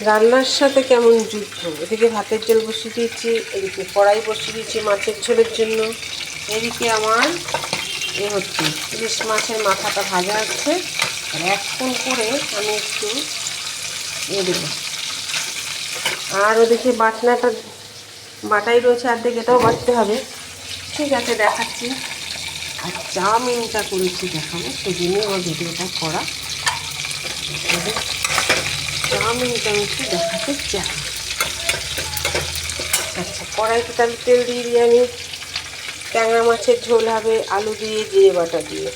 রান্নার সাথে কেমন যুদ্ধ। এদিকে ভাতের জল বসিয়ে দিয়েছি, এদিকে কড়াই বসিয়ে দিয়েছি মাছের ঝোলের জন্য, এদিকে আমার হচ্ছে ইলিশ মাছের মাথাটা ভাজা হচ্ছে। আর এখন করে আমি একটু দেবো। আর ওদিকে বাটাই রয়েছে অর্ধেক, এটাও বাটতে হবে। ঠিক আছে, দেখাচ্ছি। আর চাউমিনটা করেছি দেখাবো, সেজন্যই আমার ভিডিওটা করা। চাউমিনটা আমি একটু দেখাতে চাই। আচ্ছা, কড়াইতে তাহলে তেল দিয়ে দিই আমি। ট্যাংরা মাছের ঝোল হবে আলু দিয়ে, জিরে বাটা দিয়ে।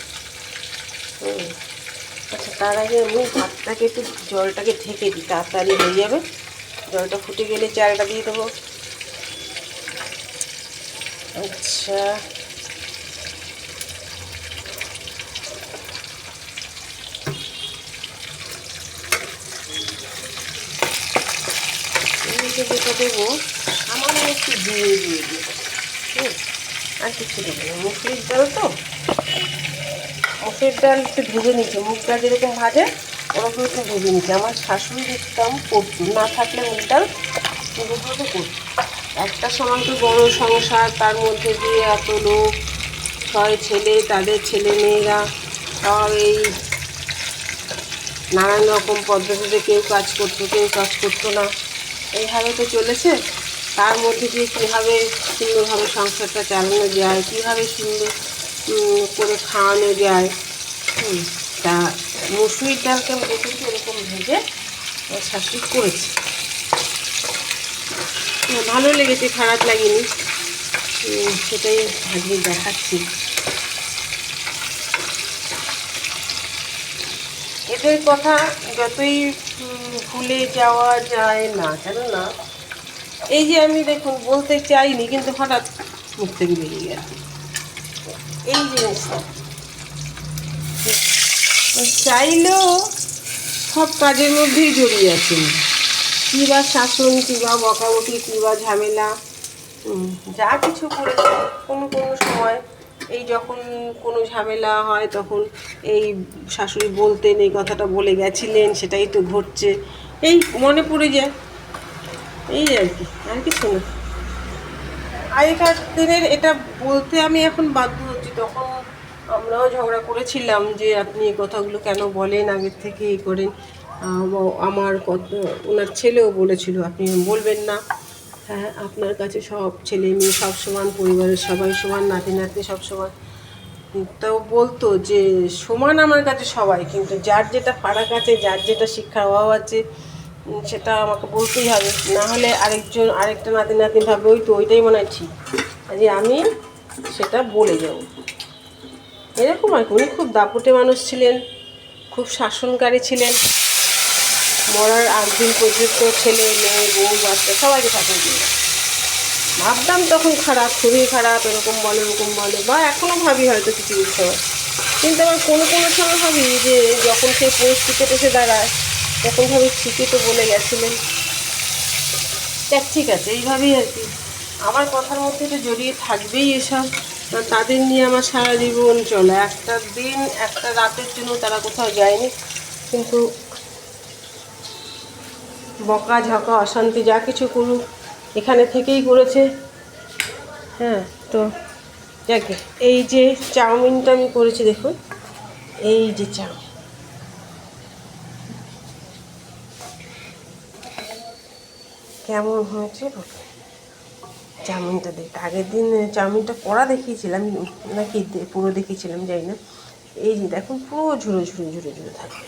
আচ্ছা, তার আগে আমি ভাতটাকে একটু জলটাকে ঢেকে দিই, তাড়াতাড়ি হয়ে যাবে। জলটা ফুটে গেলে চালটা দিয়ে দেবো। আচ্ছা, যেটা দেবো সামান্য একটু দিয়ে দেবো। আর কিছু দেবো না, মুসুরির ডাল তো, মুসুরির ডাল একটু ভেজে নিচ্ছি। মুগ ডাল যেরকম ভাজে ওরকম একটু ভেজে নিচ্ছি। আমার শাশুড়ি দেখতাম করতো, না থাকলে মুগ ডাল দুটো করতো। একটা সময় তো বড় সংসার, তার মধ্যে দিয়ে এত লোক, 6 ছেলে, তাদের ছেলে মেয়েরা সব এই নানান রকম পদ্ধতিতে কেউ কাজ করতো, কেউ কাজ করতো না, এইভাবে তো চলেছে। তার মধ্যে দিয়ে কীভাবে সুন্দরভাবে সংসারটা চালানো যায়, কীভাবে সুন্দর করে খাওয়ানো যায়। তা মুসুরির ডালকে আমি দেখেছি এরকম ভেজে শাশুড়ি করেছে, ভালো লেগেছে, খারাপ লাগেনি। সেটাই আজকে দেখাচ্ছি। এদের কথা যতই ভুলে যাওয়া যায় না, কেননা এই যে আমি দেখুন বলতে চাইনি, কিন্তু হঠাৎ মুখ থেকে বেরিয়ে গেল এই জিনিসটা। চাইলেও সব কাজের মধ্যেই জড়িয়ে আছেন, কী বা শাসন, কী বা বকাবকি, কী বা ঝামেলা, যা কিছু করেছে কোনো সময় এই যখন কোনো ঝামেলা হয় তখন এই শাশুড়ি বলতেন, এই কথাটা বলে গেছিলেন, সেটাই তো ঘটছে, এই মনে পড়ে যায়, এই আর কি, আর কিছু না। আগেকার দিনের এটা বলতে আমি এখন বাধ্য হচ্ছি। তখন আমরাও ঝগড়া করেছিলাম যে আপনি এই কথাগুলো কেন বলেন, আগের থেকে এই করেন। আমার ওনার ছেলেও বলেছিল আপনি বলবেন না। হ্যাঁ, আপনার কাছে সব ছেলে মেয়ে সব সমান, পরিবারের সবাই সমান, নাতি নাতনি সব সমান। তো বলতো যে সমান আমার কাছে সবাই, কিন্তু যার যেটা ফারাক আছে, যার যেটা শিক্ষার অভাব আছে, সেটা আমাকে বলতেই হবে, না হলে আরেকটা নাতি নাতনি ভাবে ওই তো ওইটাই মনে হয় ঠিক, যে আমি সেটা বলে যাব। এরকম আর কি। উনি খুব দাপুটে মানুষ ছিলেন, খুব শাসনকারী ছিলেন। মরার আগদিন পর্যন্ত ছেলে মেয়ে বউ বাচ্চা সবাইকে শাসন দিয়ে ভাবতাম তখন খারাপ, খুবই খারাপ, এরকম বলে ওরকম বলে, বা এখনও ভাবি হয়তো কিছু সময়। কিন্তু আমার কোনো সময় ভাবি যে যখন সেই পরিস্থিতিতে এসে দাঁড়ায় তখন ভাবি ঠিকই তো বলে গেছিলেন। ঠিক আছে, এইভাবেই আর কি। আমার কথার মধ্যে তো জড়িয়ে থাকবেই এসব। তাদের নিয়ে আমার সারা জীবন চলে। একটা দিন, একটা রাতের জন্য তারা কোথাও যায়নি, কিন্তু বকা ঝকা অশান্তি যা কিছু করুক এখানে থেকেই করেছে। হ্যাঁ, তো যাকে এই যে চাউমিনটা আমি করেছি দেখুন, এই যে চাউমিন কেমন হয়েছে বলুন। চাউমিনটা দেখতে আগের দিন চাউমিনটা করা দেখিয়েছিলাম নাকি পুরো দেখিয়েছিলাম জানি না। এই যে দেখুন পুরো ঝুড়ো থাকবে,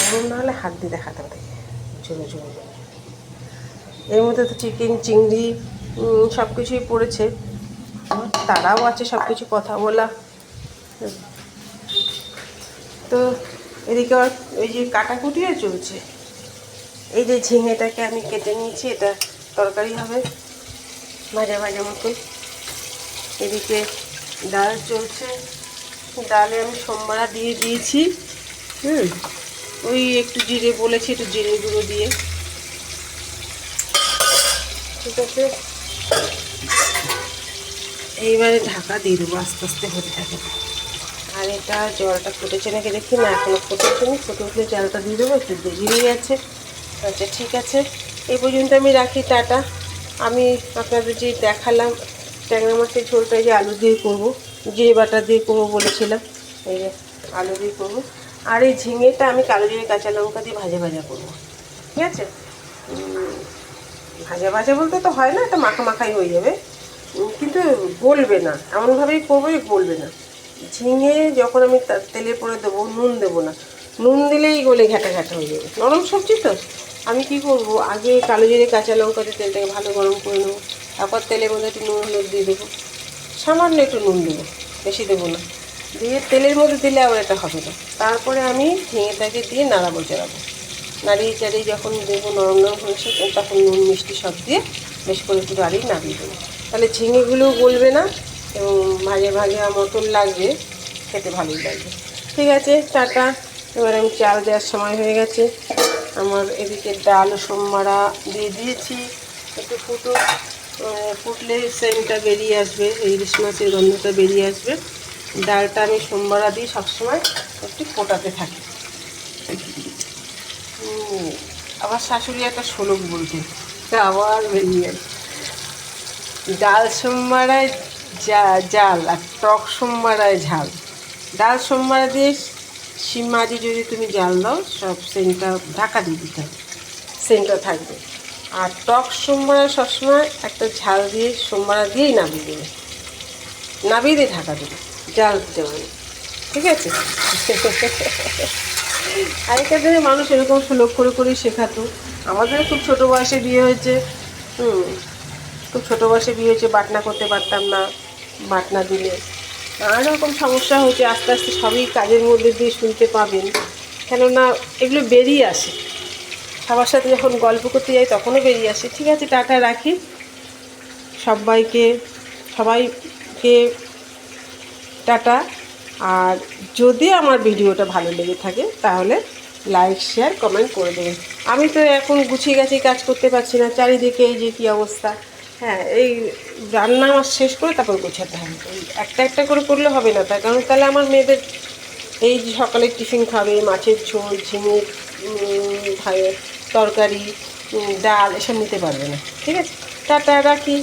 গরম না হলে হাত দিয়ে দেখাতে হবে, ঝুড়ো। এর মধ্যে তো চিকেন, চিংড়ি সব কিছুই পড়েছে, তারাও আছে সব কিছু কথা বলা। তো এদিকে ওই যে কাটাকুটিও চলছে। এই যে ঝিঙেটাকে আমি কেটে নিয়েছি, এটা তরকারি হবে ভাজা মতন। এদিকে ডাল চলছে, ডালে আমি সোমবারা দিয়ে দিয়েছি। ওই একটু জিরে বলেছি, একটু জিরে গুঁড়ো দিয়ে। ঠিক আছে, এইবারে ঢাকা দিয়ে দেবো, আস্তে আস্তে হতে থাকে। আর এটা জলটা ফুটেছে নাকি দেখি, না এখনও ফুটেছে নি, ফুটে উঠলে জলটা দিয়ে দেবো, একটু দেরি হয়ে গেছে। আচ্ছা ঠিক আছে, এই পর্যন্ত আমি রাখি, টাটা। আমি আপনাদের যে দেখালাম ট্যাংরা মাছের ঝোলটা, যে আলু দিয়ে করবো, জিরে বাটা দিয়ে করবো বলেছিলাম, এই যে আলু দিয়ে করবো। আর এই ঝিঙেটা আমি কালো জিরে কাঁচা লঙ্কা দিয়ে ভাজা ভাজা করবো, ঠিক আছে। ভাজা ভাজা বলতে তো হয় না, এটা মাখা মাখাই হয়ে যাবে, কিন্তু গলবে না, এমনভাবেই করবো গলবে না। ঝিঙে যখন আমি তেলে পরে দেবো, নুন দেবো না, নুন দিলেই গলে ঘাটা ঘাটা হয়ে যাবে, নরম সবজি তো। আমি কি করব, আগে কালো জিরে কাঁচা লঙ্কা দিয়ে তেলটাকে ভালো গরম করে নেবো, তারপর তেলের মধ্যে একটু নুন হলুদ দিয়ে দেবো, সামান্য একটু নুন দেবো, বেশি দেবো না, দিয়ে তেলের মধ্যে দিলে আবার এটা হবে না। তারপরে আমি ঝিঙেটাকে দিয়ে নাড়াবো চাড়াবো, নাড়িয়ে চাড়িয়ে যখন দেখবো নরম নরম হয়ে এসেছে, তখন নুন মিষ্টি সব দিয়ে বেশ করে একটু নাড়িয়ে দেবো, তাহলে ঝিঙেগুলোও গলবে না এবং ভাজা ভাজা মতন লাগবে, খেতে ভালোই লাগবে। ঠিক আছে, টাটা। এবার আমি চাল দেওয়ার সময় হয়ে গেছে আমার। এদিকে ডাল সোমবারা দিয়ে দিয়েছি, একটু ফুটলে সেন্টটা বেরিয়ে আসবে, এই ইলিশ মাছের গন্ধটা বেরিয়ে আসবে। ডালটা আমি সোমবারা দিই সবসময়, একটু ফোটাতে থাকি। আবার শাশুড়ি একটা শোলক বলতে, আবার বেরিয়ে গেল। ডাল সোমবারায় জাল আর টক সোমবারায় ঝাল। ডাল সোমবারা দিয়ে শিম মাঝে যদি তুমি জাল দাও, সব সেন্টটা ঢাকা দিয়ে দিতে হবে, সেন্টটা থাকবে। আর টক সোমবারা সবসময় একটা ঝাল দিয়ে সোমবারা দিয়েই নামিয়ে দেবে, নামিয়ে দিয়ে ঢাকা দেবে, জাল দিতে হবে, ঠিক আছে। আগেকার দিনে মানুষ এরকম সুলভ করে করেই শেখাতো। আমাদেরও খুব ছোটো বয়সে বিয়ে হয়েছে, খুব ছোটো বয়সে বিয়ে হয়েছে, বাটনা করতে পারতাম না, বাটনা দিলে নানা রকম সমস্যা হয়েছে। আস্তে আস্তে সবই কাজের মধ্যে দিয়ে শুনতে পাবেন, কেননা এগুলো বেরিয়ে আসে, সবার সাথে যখন গল্প করতে যাই তখনও বেরিয়ে আসে। ঠিক আছে, টাটা, রাখি। সবাইকে টাটা। আর যদি আমার ভিডিওটা ভালো লেগে থাকে তাহলে লাইক শেয়ার কমেন্ট করে দেবেন। আমি তো এখন গুছিয়ে গেছি, কাজ করতে পারছি না, চারিদিকে এই যে কী অবস্থা। হ্যাঁ, এই রান্না আমার শেষ করে তারপর গোছাতে হবে, এই একটা একটা করে করলে হবে না, তার কারণ তাহলে আমার মেয়েদের এই যে সকালে টিফিন খাবে, মাছের ঝোল, ঝিঙে তরকারি, ডাল এসব নিতে পারবে না। ঠিক আছে, টাটা, রাখি।